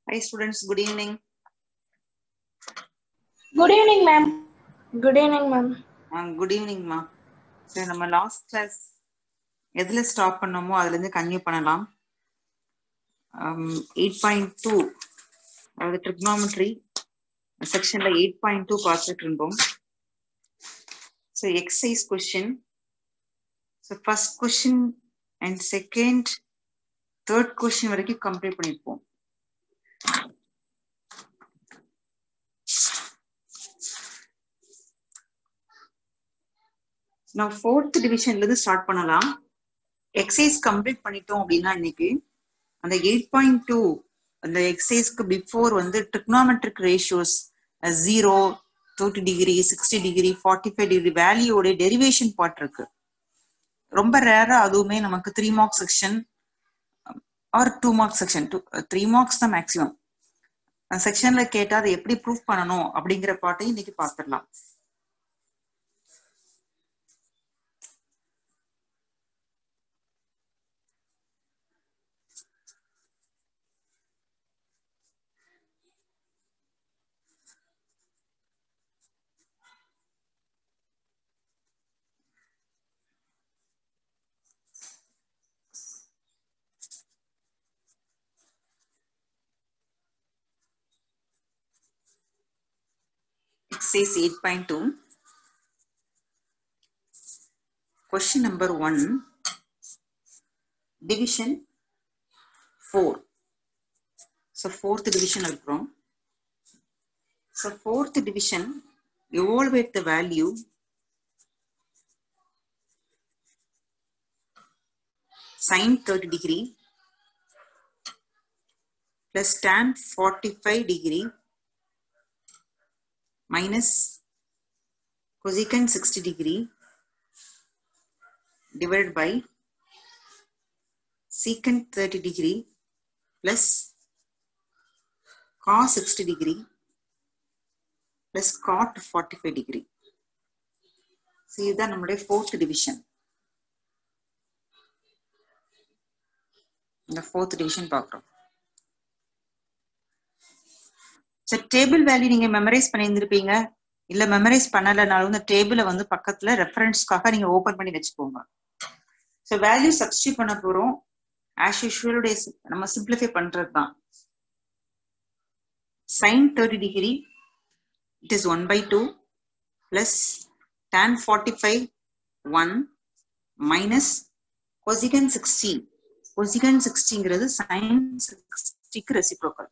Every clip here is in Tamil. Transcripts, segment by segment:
Hi students, good evening. Good evening, ma'am. Good evening, ma'am. Good evening, ma. So, நம்ம லாஸ்ட் கிளாஸ் எதுல ஸ்டாப் பண்ணோமோ அதுல இருந்து கன்டினியூ பண்ணலாம். 8.2 அதாவது ட்ரிக்னாமெட்ரி செக்ஷன்ல 8.2 பார்த்துட்டு இருந்தோம். So exercise question. So first question and second third question வரைக்கும் கம்ப்ளீட் பண்ணியிருப்போம். நான் ஃபோர்த் டிவிஷன்ல இருந்து ஸ்டார்ட் பண்ணலாம். எக்ஸசைஸ் கம்ப்ளீட் பண்ணிட்டோம் அப்படின்னா இன்னைக்கு அந்த 8.2 அந்த எக்ஸசைஸ்க்கு பிஃபோர் வந்து trigonometric ratios 0, 30 degree, 60 degree, 45 degree வேல்யூவோட டெரிவேஷன் பார்ட் இருக்கு. ரொம்ப ரேரா அதுவுமே நமக்கு 3 mark section or 2 mark section 3 marks தான் மேக்ஸிமம் செக்ஷன்ல கேட்டா அதை எப்படி ப்ரூவ் பண்ணணும் அப்படிங்கிற பாட்டையும் இன்னைக்கு பார்த்துடலாம். Exercise 8.2. Question number 1. Division 4. So fourth division இருக்கிறோம். So fourth division, evaluate the value sin 30 degree plus tan 45 degree minus cosecant 60 degree divided by secant 30 degree plus cos 60 degree plus cot 45 degree. So இதுதான் நம்முடைய fourth division. இந்த fourth division பார்க்கிறோம். So டேபிள் வேல்யூ நீங்க மெமரைஸ் பண்ணியிருந்திருப்பீங்க. இல்ல மெமரைஸ் பண்ணலனாலும் இந்த டேபிளை வந்து பக்கத்துல ரெஃபரன்ஸ்க்காக நீங்க ஓபன் பண்ணி வச்சுக்கோங்க. ஸோ வேல்யூ சப்ஸ்டியூட் பண்ண போறோம். ஆஸ் யூஷுவல் நம்ம சிம்பிளிஃபை பண்றது தான். sin 30 degree it is 1/2 plus tan 45 1 minus cosecant 60. cosecant 60ங்கிறது sin 60க்கு ரெசிப்ரோக்கல்.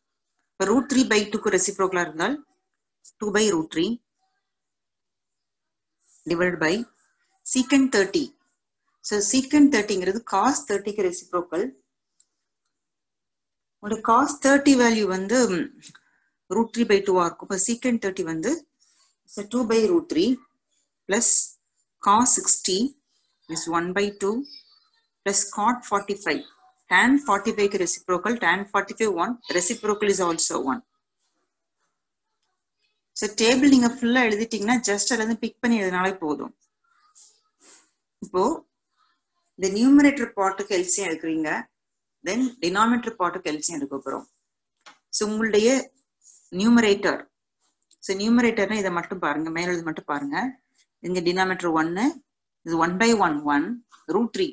இப்போ √3/2க்கு ரெசிப்ரோக்கலா இருந்தால் 2/√3 divided by secant 30. So secant 30ங்கிறது cos 30க்கு ரெசிப்ரோக்கல். உங்களோட cos 30 வேல்யூ வந்து √3/2 இருக்கும். இப்போ secant 30 வந்து 2/√3 plus cos 60 is 1/2 plus cot 45. tan 45க்கு reciprocal, tan 45 1, reciprocal is also 1. So table நீங்க ஃபுல்லா எழுதிட்டீங்கன்னா ஜஸ்ட் அதுல இருந்து பிக் பண்ணி எழுதினாலே போதும். இப்போ இந்த நியூமரேட்டர் பார்ட்டுக்கு எல்சியம் எடுக்கிறீங்க, தென் டினாமினேட்டர் பார்ட்டுக்கு எல்சியம் எடுக்க போறோம். ஸோ உங்களுடைய நியூமரேட்டர், ஸோ நியூமரேட்டர்னா இதை மட்டும் பாருங்க, மேல இது மட்டும் பாருங்க. இங்க டினாமினேட்டர் 1, இது 1/1 1 √3.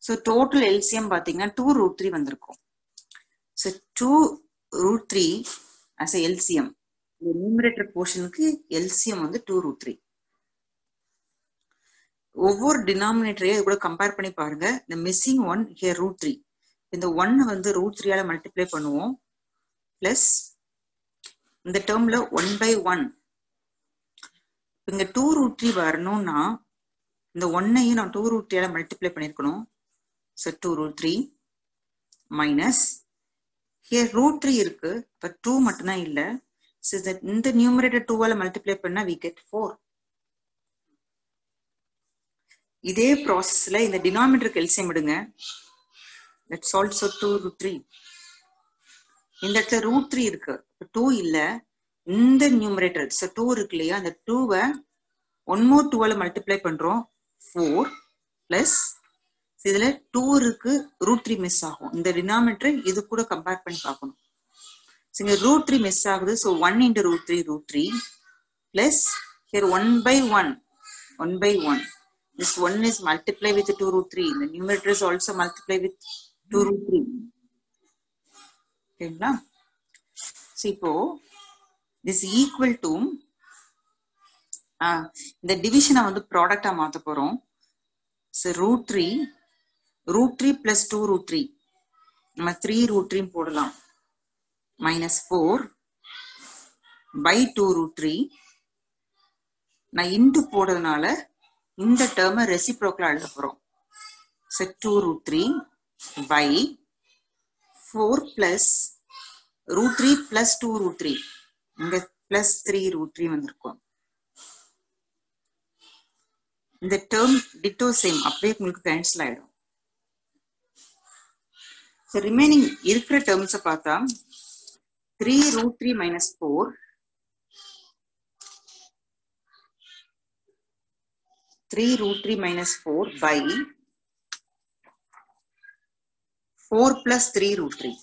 ஸோ டோட்டல் எல்சியம் பார்த்தீங்கன்னா 2√3 வந்திருக்கும். So 2√3 as a LCM. இந்த நியூமரேட்டர் போர்ஷனுக்கு எல்சியம் வந்து 2√3. ஒவ்வொரு டினாமினேட்டரையும் இது கூட கம்பேர் பண்ணி பாருங்க. இந்த மிஸ்ஸிங் ஒன் ஹியர் √3. இந்த 1 வந்து √3ஆல மல்டிப்ளை பண்ணுவோம். பிளஸ் இந்த டேர்ம்ல 1/1. இங்க 2√3 வரணும்னா இந்த 1ஐயும் நான் 2√3ஆல மல்டிப்ளை பண்ணிருக்கணும். So 2√3 minus here √3 இருக்கு, இப்ப 2 மட்டும்தான் இல்ல. So இந்த நியூமரேட்டர் 2ஆல மல்டிப்ளை பண்ணா we get 4. இதே ப்ராசஸ்ல இந்த டினாமினேட்டருக்கு எல்சியம் எடுங்க. That's also 2√3. இந்த இடத்துல √3 இருக்கு, 2 இல்ல. இந்த நியூமரேட்டர் so 2 இருக்கு இல்லையா, அந்த 2வை 1 more 2ஆல மல்டிப்ளை பண்றோம் 4 பிளஸ் இதுல 2 இருக்கு, √3 மிஸ் ஆகும். இந்த டினாமினேட்டர் இது கூட கம்பேர் பண்ணி பார்க்கணும். இங்க root 3 மிஸ் ஆகுது. So 1 into root 3 plus here 1 by 1. This 1 is multiplied with 2 root 3. The numerator is also multiplied with 2 root 3. Okay, so இப்போ this equal to இந்த டிவிஷனை வந்து ப்ராடக்டா மாத்த போறோம். So root 3 plus 2 root 3 நம்ம 3 root 3 போடலாம். minus 4 by 2 root 3 நான் இன்டு போடுறதுனால இந்த டேர்மை ரெசிப்ரோக்கலா எழுத போறோம். So 2 root 3 by 4 plus root 3 plus 2 root 3 இங்க plus 3 root 3 வந்திருக்கும். இந்த டேர்ம் டிட்டோ சேம் அப்படியே உங்களுக்கு கேன்சல் ஆயிடும். So remaining இருக்கிற டேர்ம்ஸை பார்த்தா 3 root 3 minus 4 3 root 3 minus 4 by 4 plus 3 root 3.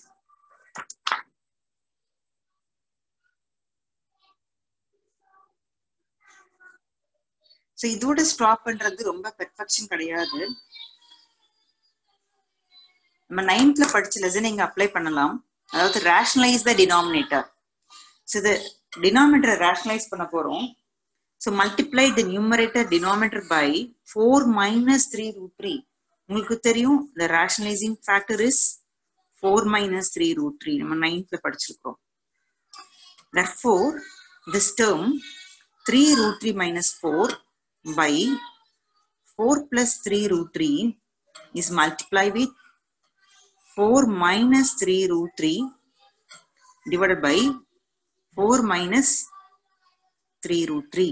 So இதோட ஸ்டாப் பண்றது ரொம்ப பெர்ஃபெக்ஷன் கிடையாது. நம்ம 9th படிச்ச லெசன் இங்க அப்ளை பண்ணலாம். அதாவது rationalize the denominator. So the denominator rationalize பண்ண போறோம். So multiply the numerator denominator by 4 minus 3 root 3. உங்களுக்கு தெரியும் the rationalizing factor is 4 minus 3 root 3. நம்ம 9th படிச்சிருக்கோம். Therefore this term 3 root 3 minus 4 by 4 plus 3 root 3 is multiplied with 4 minus 3 root 3 divided by 4 minus 3 root 3.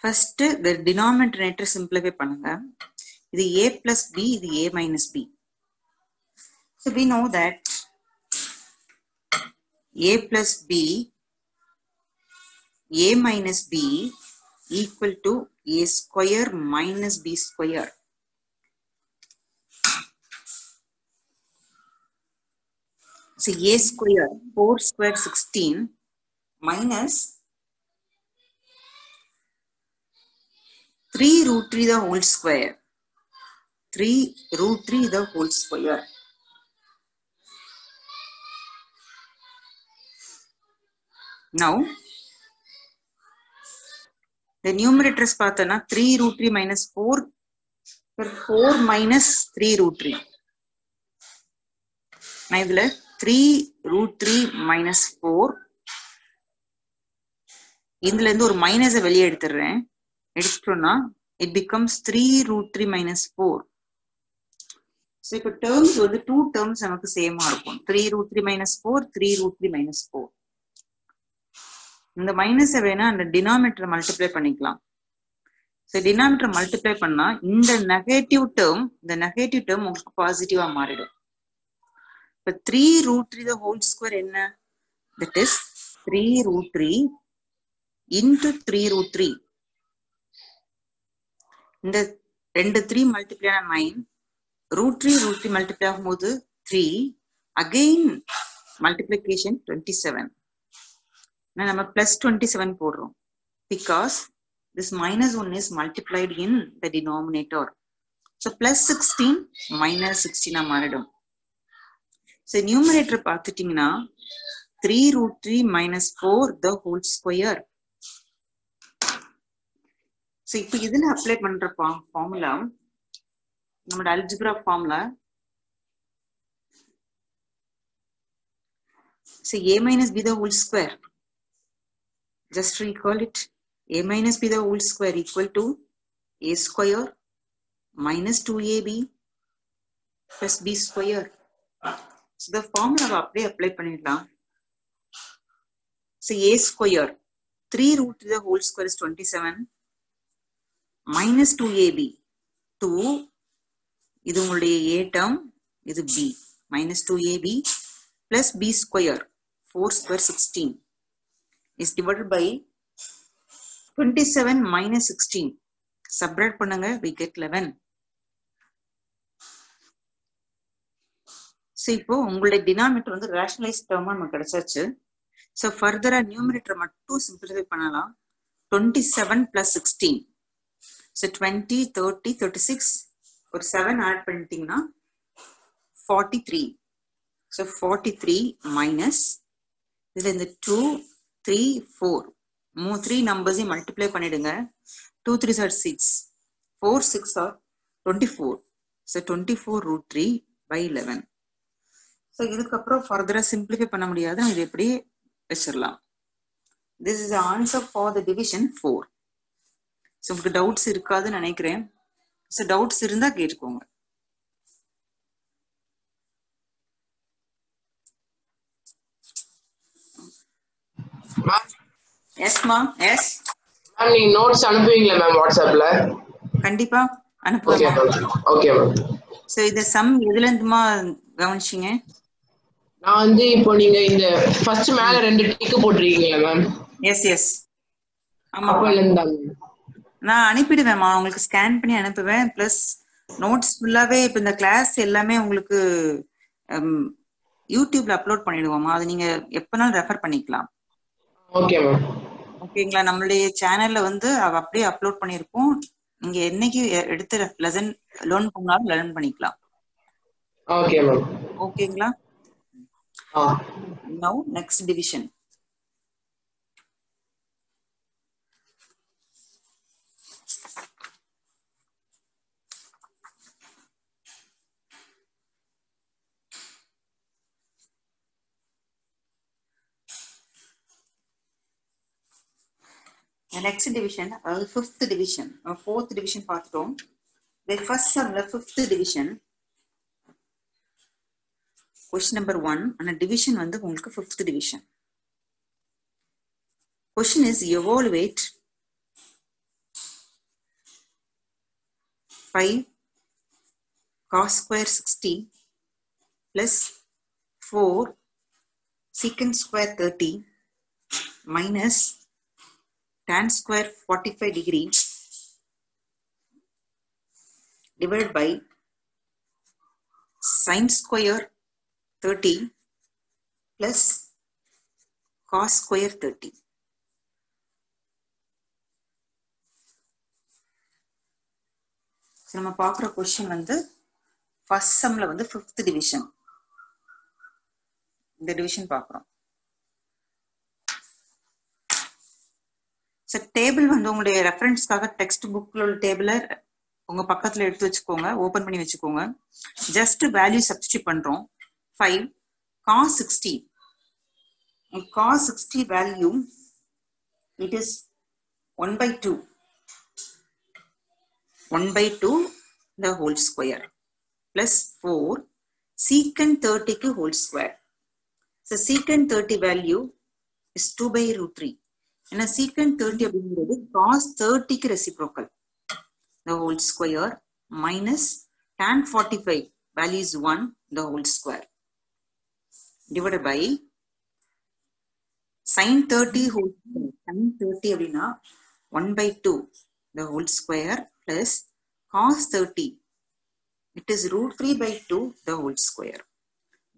First the denominator simplify பண்ணுங்க. இது a plus b, இது a minus b. So we know that a plus b, a minus b equal to a square minus b square. So a square 4 square 16 minus 3 root 3 the whole square. 3 root 3 the whole square. Now the numerators பார்த்தனா 3 root 3 minus 4 4 minus 3 root 3. நான் இதுல 3 root 3 minus 4 இதுல இருந்து ஒரு மைனஸை வெளியே எடுத்துறேன். எடுத்துட்டோம்னா it becomes 3 root 3 minus 4. So இப்போ terms வந்து 2 terms நமக்கு சேமா இருக்கும். 3 root 3 minus 4 3 root 3 minus 4. இந்த மைனஸை வேணா அந்த டினாமினேட்டரை மல்டிப்ளை பண்ணிக்கலாம். ஸோ டினாமினேட்டர் மல்டிப்ளை பண்ணா இந்த நெகட்டிவ் டேர்ம் உங்களுக்கு பாசிட்டிவா மாறிடும். இப்போ 3 root 3 the whole square என்ன? That is 3 root 3 into 3 root 3. இந்த ரெண்டு 3 மல்டிப்ளை ஆன 9 root 3 மல்டிப்ளை ஆகும்போது 3 அகெயின் மல்டிப்ளிகேஷன் 27. நம்ம plus 27 போடுறோம் because this minus 1 is multiplied in the denominator. So plus 16 minus 16 மாறிடும். So numerator பார்த்துட்டீங்கன்னா 3 root 3 minus 4 the whole square. So இப்போ இதுல அப்ளை பண்ற ஃபார்முலா நம்மளோட algebra formula. So a minus b the whole square. Just recall it. A minus b the whole square equal to a square minus 2ab plus b square. So the formula அப்படியே apply பண்ணிடலாம். So a square 3 root the whole square is 27 minus 2ab 2 இது உங்களுடைய a term இது b minus 2ab plus b square 4 square 16 is divided by 27 minus 16. Subtract பண்ணுங்க we get 11. So ஸோ இப்போ உங்களுடைய டினாமினேட்டர் வந்து ரேஷனலைஸ் டேர்மா நமக்கு கிடைச்சாச்சு. ஸோ ஃபர்தரா நியூமரேட்டர் மட்டும் சிம்பிளிஃபை பண்ணலாம். 27 plus 16. ஸோ 20, 30, 36 ஒரு 7 ஆட் பண்ணிட்டீங்கன்னா 43. ஸோ 43 மைனஸ் இதுல இந்த 2, 3, 4 3 நம்பர்ஸையும் மல்டிப்ளை பண்ணிடுங்க. 2 3s are 6, 4 6 are 24. So 24 root 3 by 11. So இதுக்கப்புறம் ஃபர்தரா சிம்பிளிஃபை பண்ண முடியாது, இது எப்படி வச்சிடலாம். This is the answer for the division 4. So உங்களுக்கு டவுட்ஸ் இருக்காதுன்னு நினைக்கிறேன். ஸோ டவுட்ஸ் இருந்தா கேட்டுக்கோங்க. எஸ் மா எஸ் மேம் நீங்க நோட்ஸ் அனுப்புவீங்களா மேம் வாட்ஸ்அப்ல? கண்டிப்பா அனுப்புங்க. Okay ma'am. சோ இந்த சம் எதுல இருந்துமா கவனிச்சீங்க? நான் வந்து இப்போ நீங்க இந்த ஃபர்ஸ்ட் மேல 2 டிக் போட்டுருக்கீங்களா மேம்? எஸ் எஸ் ஆமா அப்பல இருந்தா நான் அனுப்பிடுவேன்மா, உங்களுக்கு ஸ்கேன் பண்ணி அனுப்புவேன். பிளஸ் நோட்ஸ் ஃபுல்லாவே இப்ப இந்த கிளாஸ் எல்லாமே உங்களுக்கு யூடியூப்ல அப்லோட் பண்ணிடுவோமா, அது நீங்க எப்பனாலும் ரெஃபர் பண்ணிக்கலாம். Okay ma'am. ஓகேங்களா? நம்மளுடைய சேனல்ல வந்து அப்படியே அப்லோட் பண்ணிருப்போம். நீங்க என்னைக்கு எடுத்து லெசன் லேர்ன் பண்ணாலும் லேர்ன் பண்ணிக்கலாம். Okay ma'am. ஓகேங்களா? Now next division. The next division, fifth division, fourth division பார்த்துட்டோம். The first sum, the fifth division, question number 1, and division வந்து உங்களுக்கு fifth division. Question is evaluate 5 cos square 60 plus 4 secant square 30 minus tan square 45 degree divided by sin square 30 plus cos square 30. நம்ம பார்க்குற கொஸ்டின் வந்து ஃபர்ஸ்ட் சம்ல வந்து ஃபிஃப்த் டிவிஷன், இந்த டிவிஷன் பார்க்குறோம். ஸோ டேபிள் வந்து உங்களுடைய ரெஃபரன்ஸ்க்காக டெக்ஸ்ட் புக்ல உள்ள டேபிளை உங்க பக்கத்துல எடுத்து வச்சுக்கோங்க, ஓபன் பண்ணி வச்சுக்கோங்க. ஜஸ்ட் வேல்யூ சப்ஸ்டிட்யூட் பண்றோம். 5 cos 60, cos 60 value it is 1/2, 1/2 the whole square plus 4 secant 30 க்கு whole square. So secant 30 value is 2/√3. ஏன்னா secant 30 அப்படிங்கிறது cos 30 க்கு reciprocal, the whole square minus tan 45 value is 1 the whole square divided by sin 30 whole square. Sin 30 அப்படின்னா 1/2 the whole square plus cos 30 it is √3/2 the whole square.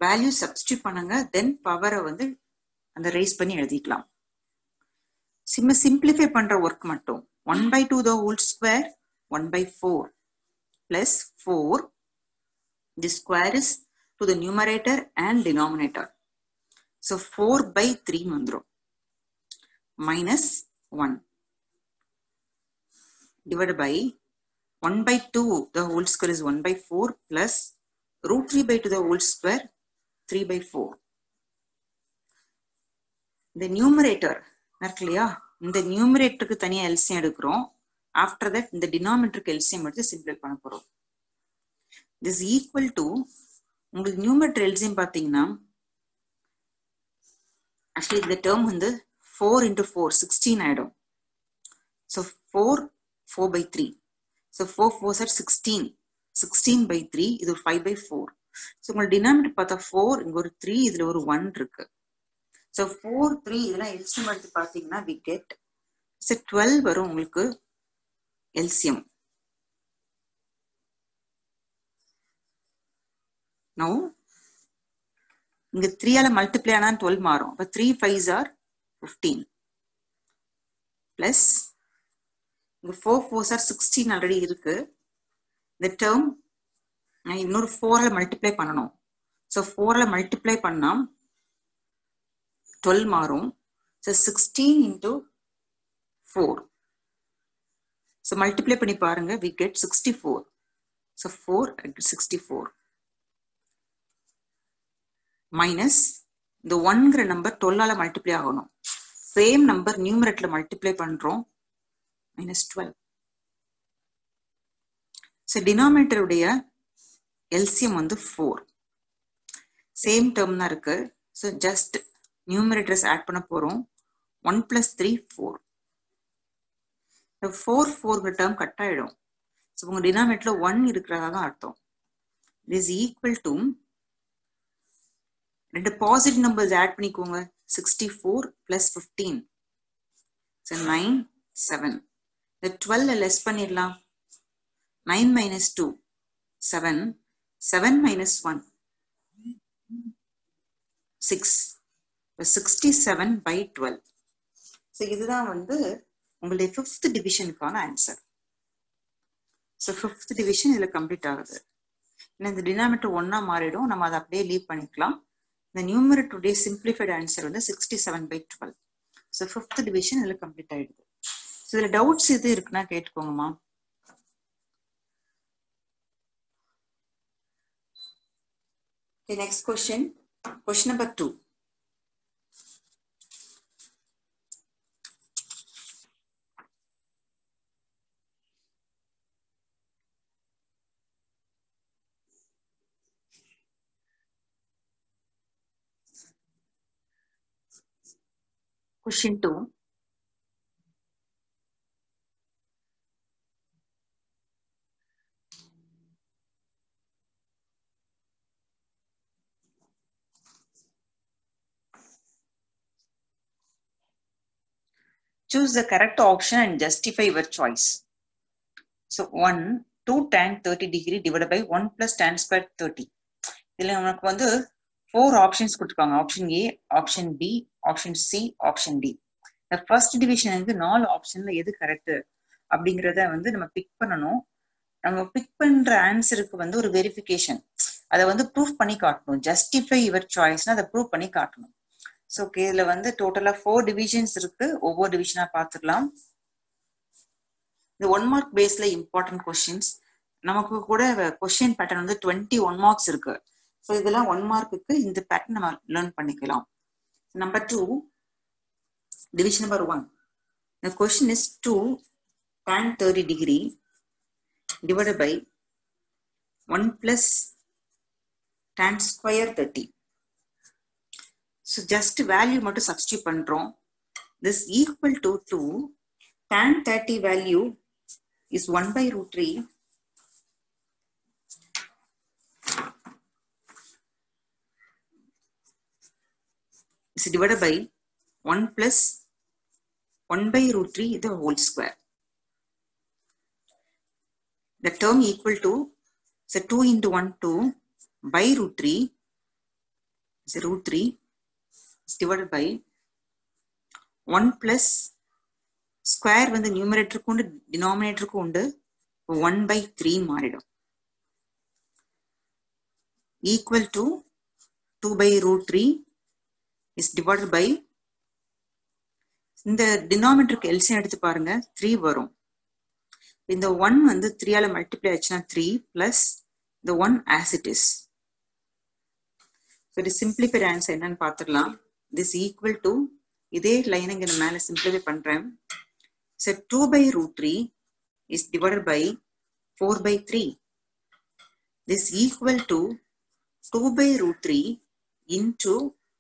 Value substitute பண்ணுங்க, தென் பவரை வந்து அந்த ரேஸ் பண்ணி எழுதிக்கலாம். சிம்பிளிஃபை பண்ற ஒர்க் மட்டும் 1/2 the whole square 1/4 plus 4, the square is to the numerator and denominator, so 4/3 வந்துரும் minus 1 divided by 1/2 the whole square is 1/4 plus √3/2 the whole square 3/4. இந்த நியூமரேட்டர் இருக்கு இல்லையா, இந்த நியூமரேட்டருக்கு தனியா எல்சியம் எடுக்கிறோம். ஆஃப்டர் தட் இந்த டினாமினேட்டருக்கு எல்சியம் எடுத்து சிம்பிளை பண்ண போறோம். திஸ் ஈக்குவல் டு உங்களுக்கு நியூமரேட்டர் எல்சியம் பாத்தீங்கன்னா ஆக்சுவலி இந்த டேர்ம் வந்து 4 into 4 16 ஆயிடும். ஸோ 4/3. So 4 4s are 16. 16/3 இது ஒரு 5/4. ஸோ உங்களுக்கு டினாமினேட்டர் பார்த்தா 4, இங்க ஒரு 3, இதுல ஒரு 1 இருக்கு. ஸோ 4 3 இதெல்லாம் எல்சியம் எடுத்து பார்த்தீங்கன்னா we get 12 வரும் உங்களுக்கு எல்சியம். Now இங்க 3 ஆல மல்டிப்ளை ஆனா 12 மாறும். அப்ப 3 5s are 15 பிளஸ் இங்க 4 4s are 16 ஆல்ரெடி இருக்கு. இந்த டேர்ம் இன்னொரு 4 ஆல மல்டிப்ளை பண்ணணும். ஸோ 4 ஆல மல்டிப்ளை பண்ணா 12 மாறும். So 16 into 4. ஸோ மல்டிப்ளை பண்ணி பாருங்க, we get 64. ஸோ 4 64 மைனஸ் இந்த 1ங்கிற நம்பர் 12 ஆல மல்டிப்ளை ஆகணும். சேம் நம்பர் நியூமரேட்டர்ல மல்டிப்ளை பண்றோம், மைனஸ் 12. ஸோ டினாமினேட்டருடைய எல்சிஎம் வந்து 4. சேம் டேர்ம் தான் இருக்கு. ஸோ ஜஸ்ட் நியூமரேட்டர்ஸ் ஆட் பண்ண போறோம். 1 + 3 4. 4 4 டேர்ம் கட் ஆயிடும். ஸோ உங்க டினாமினேட்டர்ல 1 இருக்கிறதா தான் அர்த்தம். இஸ் ஈக்குவல் டு ரெண்டு பாசிட்டிவ் நம்பர்ஸ் ஆட் பண்ணிக்கோங்க. 64 + 15. ஸோ 9 7. இந்த 12 லெஸ் பண்ணிடலாம். 9 - 2 7. 7 - 1 6. 67/12. ஸோ இதுதான் வந்து உங்களுடைய 5th டிவிஷனுக்கான ஆன்சர். ஸோ 5th டிவிஷன் இதுல கம்ப்ளீட் ஆகுது. ஏன்னா இந்த டினாமினேட்டர் 1ஆ மாறிடும், நம்ம அதை அப்படியே லீவ் பண்ணிக்கலாம். இந்த நியூமரேட்டருடைய சிம்பிளிஃபைட் ஆன்சர் வந்து 67/12. ஸோ 5th டிவிஷன் இதுல கம்ப்ளீட் ஆயிடுது. ஸோ இதுல டவுட்ஸ் எது இருக்குன்னா கேட்டுக்கோங்கம்மா. Okay, next question. Question number 2. Question 2. Choose the correct option and justify your choice. So 1 2 tan 30 degree divided by 1 plus tan square 30. இதுல நமக்கு வந்து 4 ஆப்ஷன்ஸ் கொடுத்துருக்காங்க. Option A, option B, option C, option D. இந்த ஃபர்ஸ்ட் டிவிஷனுக்கு 4 ஆப்ஷன்ல எது கரெக்ட் அப்படிங்கிறத வந்து நம்ம பிக் பண்ணணும். நம்ம பிக் பண்ற ஆன்சருக்கு வந்து ஒரு வெரிஃபிகேஷன், அதை வந்து ப்ரூஃப் பண்ணி காட்டணும். ஜஸ்டிஃபை யுவர் சாய்ஸ்னா அதை ப்ரூவ் பண்ணி காட்டணும். ஸோ ஓகே, இதுல வந்து டோட்டலா 4 டிவிஷன்ஸ் இருக்கு. ஒவ்வொரு டிவிஷனா பார்த்துக்கலாம். இந்த 1 மார்க் பேஸ்ல இம்பார்ட்டன்ட் கொஸ்டின்ஸ். நமக்கு கூட கொஸ்டின் பேட்டர்ன் வந்து 21 மார்க்ஸ் இருக்கு. ஸோ இதெல்லாம் 1 மார்க்குக்கு இந்த பேட்டர்ன் நம்ம லேர்ன் பண்ணிக்கலாம். Number 2, division number 1. The question is 2 tan 30 degree divided by 1 plus tan square 30. So just value மட்டும் substitute பண்றோம். This equal to 2 tan 30 value is 1/√3 is divided by 1 plus 1/√3 the whole square. The term equal to, so 2 into 1 2 by √3 is √3 is divided by 1 plus square வந்து நியூமரேட்டருக்கு உண்டு, டினாமினேட்டருக்கு உண்டு. 1/3 மாறிடும். Equal to 2/√3 is divided by, இந்த டினாமினேட்டருக்கு எல்சிஎம் எடுத்து பாருங்க, 3 வரும். இந்த 1 வந்து 3 ஆல மல்டிப்ளை ஆச்சுன்னா 3 பிளஸ் இந்த 1 as it is. So simplified answer என்னன்னு பார்த்துடலாம். This equal to, இதே லைன் இங்க மேல சிம்பிளிஃபை பண்றேன். So 2/√3 is divided by 4/3. This equal to 2/√3 into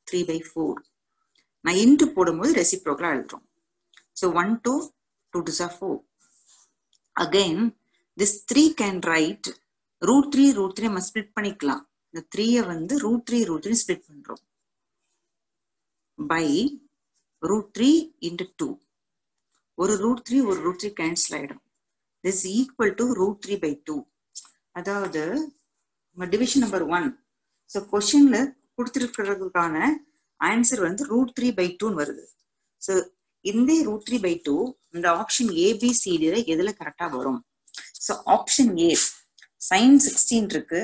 3/4. நான் இன்டு போடும்போது ரெசிப்ரோக்கலா எழுதுறோம். So 1 2 2 2 are 4. Again, this 3 can write √3 நம்ம ஸ்பிளிட் பண்ணிக்கலாம். இந்த 3 வந்து √3 ஸ்பிளிட் பண்றோம். By √3 into 2. ஒரு √3 கேன்சல் ஆயிடும். This equal to √3/2. அதாவது டிவிஷன் நம்பர் 1. ஸோ கொஸ்டின்ல கொடுத்திருக்கிறதுக்கான ஆன்சர் வந்து √3/2 வருது. ஸோ இந்த √3/2 இந்த ஆப்ஷன் ABCD எதுல கரெக்டா வரும்? ஸோ ஆப்ஷன் A sin 16 இருக்கு.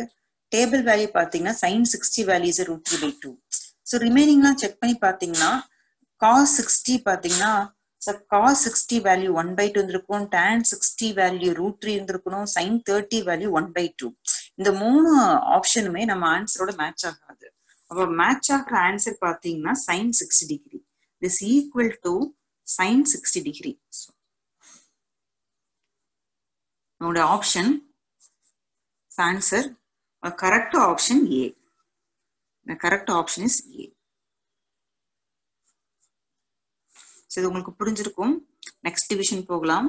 டேபிள் வேல்யூ பாத்தீங்கன்னா sin 60 வேல்யூ இஸ் √3/2. ஸோ ரிமைனிங்லாம் செக் பண்ணி பாத்தீங்கன்னா cos 60 பாத்தீங்கன்னா cos 60 வேல்யூ 1/2 இருந்திருக்கும், tan 60 வேல்யூ √3 இருந்திருக்கணும், sin 30 வேல்யூ 1/2. இந்த 3 ஆப்ஷனுமே நம்ம ஆன்சரோட மேட்ச் ஆகாது. அப்போ மேட்ச் ஆகிற ஆன்சர் பாத்தீங்கன்னா sin 60 டிகிரி. திஸ் ஈக்குவல் டு sin 60 டிகிரி. நம்மளோட option answer correct option A. The correct option is A. So இது உங்களுக்கு புரிஞ்சிருக்கும். நெக்ஸ்ட் டிவிஷன் போகலாம்.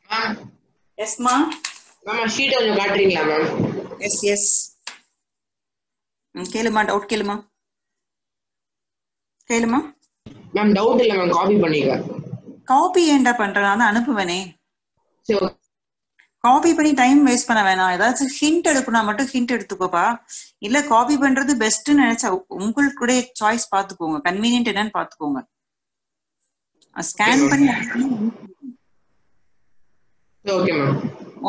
மேம் எஸ் மா. மேம் ஷீட் கொஞ்சம் காட்டுறீங்களா மேம்? Yes yes. கேளுமா, டவுட் கேளுமா. கேளுமா. மேம் டவுட் இல்ல மேம், காப்பி பண்ணிக்க. காப்பி ஏன்டா பண்றேன்? நான் அனுப்புவேனே. சரி, காப்பி பண்ணி டைம் வேஸ்ட் பண்ண வேணாம். ஏதாச்சும் ஹிண்ட் எடுக்கணும்னா மட்டும் ஹிண்ட் எடுத்துக்கோப்பா. இல்ல காப்பி பண்றது பெஸ்ட்னு நினைச்சா உங்களுடைய சாய்ஸ் பாத்துக்கோங்க, கன்வீனியன்ட் என்னன்னு பாத்துக்கோங்க. ஸ்கேன் பண்ணி ஓகே மேம்.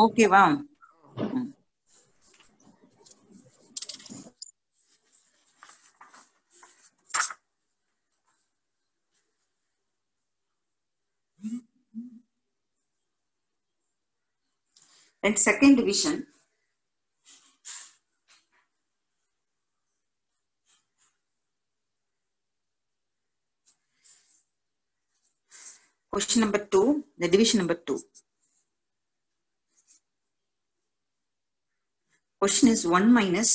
ஓகேவா? And second division, question number 2, the division number 2. Question is 1 minus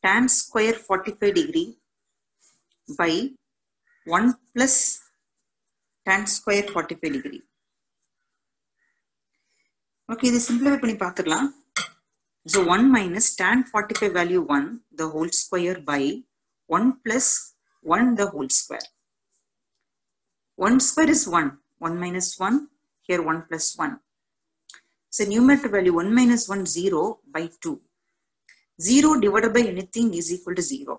tan square 45 degree by 1 plus tan square 45 degree. Okay, this simplify பண்ணி பார்த்துக்கலாம். So 1 minus tan 45 value 1 the whole square by 1 plus 1 the whole square. 1 square is 1. 1 minus 1. Here 1 plus 1. So numerator value 1 minus 1 0 by 2. 0 divided by anything is equal to 0.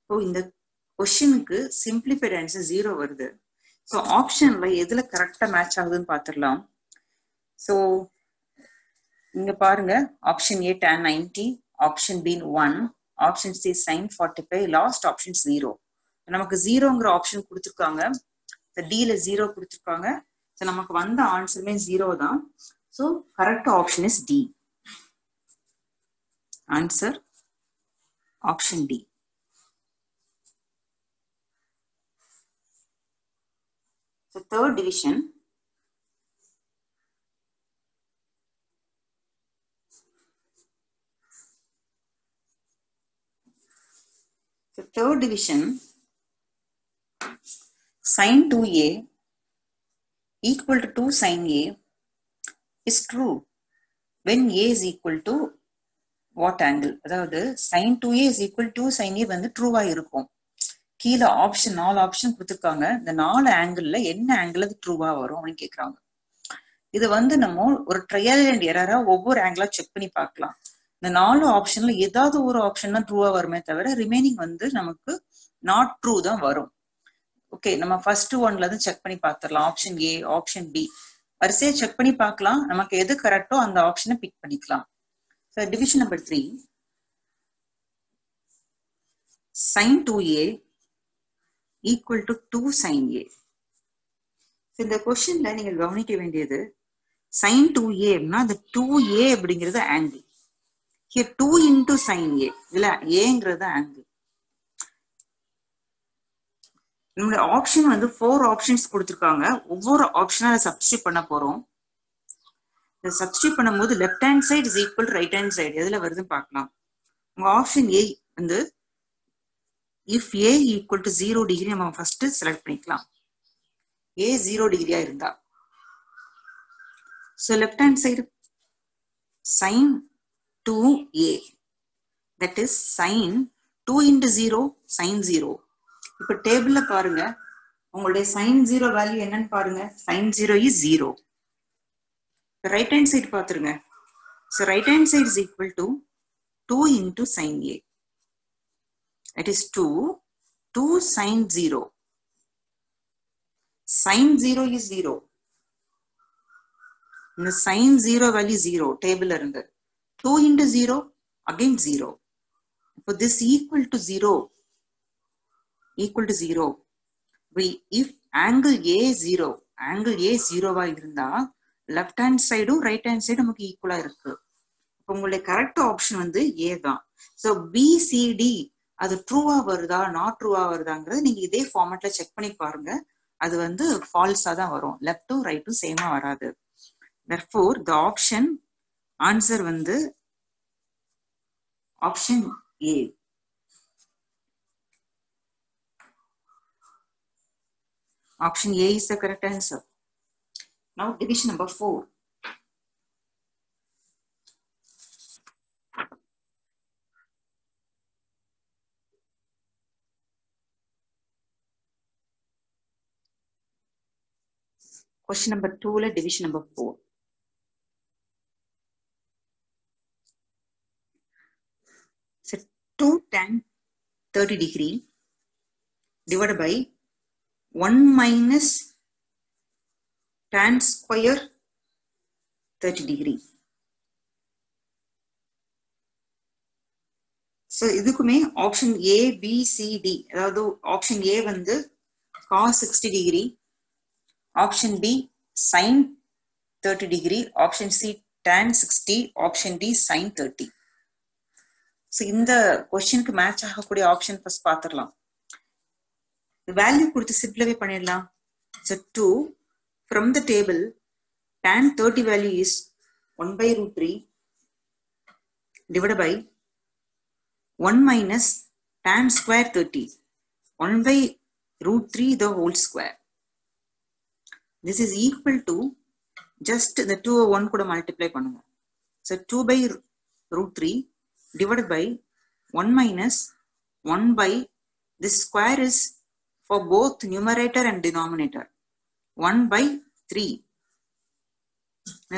So in the question க்கு simplified answer 0 வருது. So option ல எதுல கரெக்டா மேட்ச் ஆகுதுன்னு பார்த்துடலாம். So இங்க பாருங்க, option A tan 90, option B 1, option C sin 45, last option 0. நமக்கு 0ங்கிற ஆப்ஷன் கொடுத்துருக்காங்க, D ல 0 கொடுத்துருக்காங்க. ஸோ நமக்கு வந்த ஆன்சருமே 0 தான். So correct option is D. Answer option D. So third division. The third division, sin 2a equal to 2 sin a is true when a is equal to what angle? அதாவது sin 2a is equal to sin a வந்து ட்ரூவா இருக்கும். கீழே ஆப்ஷன் 4 ஆப்ஷன் கொடுத்துருக்காங்க. இந்த 4 ஆங்கிள் என்ன ஆங்கிள் அது ட்ரூவா வரும் அப்படின்னு கேட்கறாங்க. இது வந்து நம்ம ஒரு ட்ரையல் அண்ட் எரரா ஒவ்வொரு ஆங்கிளா செக் பண்ணி பார்க்கலாம். இந்த 4 ஆப்ஷன்ல ஏதாவது ஒரு ஆப்ஷன் தான் ட்ரூவா வருமே தவிர ரிமைனிங் வந்து நமக்கு நாட் ட்ரூ தான் வரும். ஓகே, நம்ம ஃபர்ஸ்ட் ஒன்ல இருந்து செக் பண்ணி பார்த்துடலாம். ஆப்ஷன் A, ஆப்ஷன் B வரிசையை செக் பண்ணி பார்க்கலாம். நமக்கு எது கரெக்டோ அந்த ஆப்ஷனை பிக் பண்ணிக்கலாம். So division number 3, sin 2a equal to 2 sin a. இந்த கொஸ்டின்ல நீங்க கவனிக்க வேண்டியது sin 2a அப்படின்னா அந்த 2a அப்படிங்கிறது angle. Here 2 into sin a, இல்ல ஏங்கிறது ஆங்கிள். நம்மளுடைய ஆப்ஷன் வந்து 4 ஆப்ஷன்ஸ் கொடுத்துருக்காங்க. ஒவ்வொரு ஆப்ஷனா சப்ஸ்டியூட் பண்ண போறோம். இதை சப்ஸ்டியூட் பண்ணும்போது left hand side is equal right hand side எதுல வருதுன்னு பார்க்கலாம். உங்க ஆப்ஷன் ஏ வந்து if A equal to 0 degree நம்ம ஃபர்ஸ்ட் செலக்ட் பண்ணிக்கலாம். ஏ 0 டிகிரியா இருந்தா so left hand side sin 2a, that is sin 2 into 0 sin 0. இப்ப டேபிள்ல பாருங்க, உங்களுடைய sin 0 வேல்யூ என்னன்னு பாருங்க. sin 0 is 0. Right hand side பாத்துருங்க. So right hand side is equal to 2 into sin A. That is 2 sin 0. Sin 0 is 0. The sin 0 value 0. Table irunga. 2 into 0 again 0. So this equal to 0. Equal to 0. If angle A 0. Angle A 0 வா இருந்தா left hand side right hand side நமக்கு ஈக்குவலா இருக்கு. உங்களுடைய கரெக்ட் ஆப்ஷன் வந்து A தான். ஸோ BCD அது ட்ரூவா வருதா நாட் ட்ரூவா வருதாங்கிறது நீங்க இதே ஃபார்மேட்ல செக் பண்ணி பாருங்க. அது வந்து ஃபால்ஸா தான் வரும். லெஃப்டும் ரைட்டும் சேமா வராது. therefore the option ஆன்சர் வந்து option A. Option A is the correct answer. Now division number 4. Question number 2 la division number 4. So 2 tan 30 degree divided by 1 minus tan square 30 degree. So இதுக்குமே option A, B, C, D. அதாவது option A வந்து cos 60 degree. Option B sin 30 degree, option C tan 60, option D sin 30. So இந்த क्वेश्चनக்கு மேட்ச் ஆகக்கூடிய ஆப்ஷன் ஃபர்ஸ்ட் பாத்துறலாம். வேல்யூ கொடுத்து சிம்பிளிஃபை பண்ணிடலாம். So 2 from the table tan 30 value is 1 by root 3 divided by 1 minus tan square 30 1 by root 3 the whole square. This is equal to just the 2 1 கூட multiply பண்ணுங்க. So 2 by root 3 divided by 1 minus 1 by this square is for both numerator and denominator 1 by 3.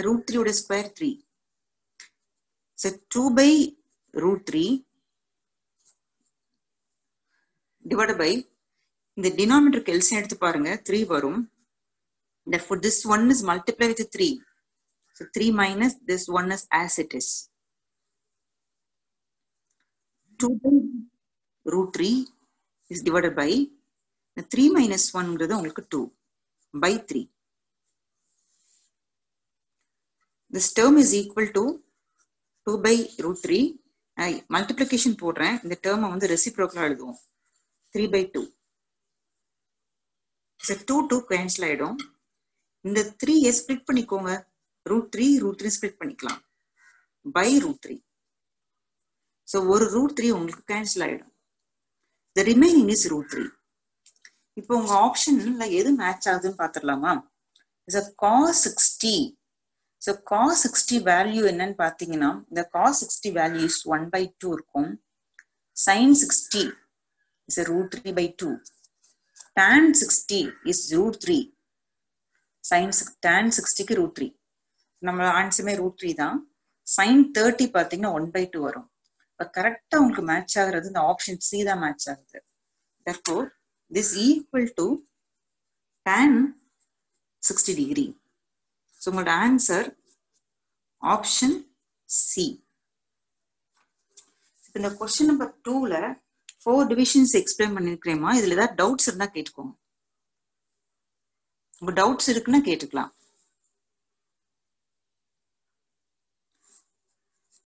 Root 3 would square 3. So 2 by root 3 divided by இந்த denominator LCM எடுத்து பாருங்க 3 வரும். Therefore, this one is multiplied with 3. So 3 minus this one is as it is. 2 by root 3 is divided by 3 minus 1 is 2 by 3. This term is equal to 2 by root 3. Multiplication போடுறேன். இந்த term வந்து reciprocal எழுதுவோம். 3 by 2. So 2 cancel ஆயிடும். இந்த 3 ஸ்ப்ளிட் பண்ணிக்கோங்க. root 3 ஸ்ப்ளிட் பண்ணிக்கலாம் by root 3. so ஒரு root 3 உங்களுக்கு கேன்சல் ஆயிடும். the remaining is root 3. இப்போ உங்க ஆப்ஷன்ல எது மேட்ச் ஆகுதுன்னு பாத்துடலாமா? is a cos 60. so cos 60 value என்னன்னு பாத்தீங்கன்னா இந்த cos 60 வேல்யூ is 1 by 2 இருக்கும். sin 60 is a root 3 by 2. tan 60 is root 3. sin tan 60 க்கு root 3. நம்ம ஆன்சருமே root 3 தான். sin 30 பாத்தீங்கன்னா 1 by 2 வரும். இப்ப கரெக்டா உங்களுக்கு மேட்ச் ஆகுறது இந்த ஆப்ஷன் C தான் மேட்ச் ஆகுது. therefore this equal to tan 60 degree. so உங்களோட ஆன்சர் ஆப்ஷன் C. இந்த क्वेश्चन நம்பர் 2ல 4 டிவிஷன்ஸ் எக்ஸ்பிளைன் பண்ணிருக்கேமா. இதுல ஏதாவது டவுட்ஸ் இருந்தா கேட்டுக்கோங்க. உங்க டவுட்ஸ் இருக்குன்னா கேட்டுக்கலாம்.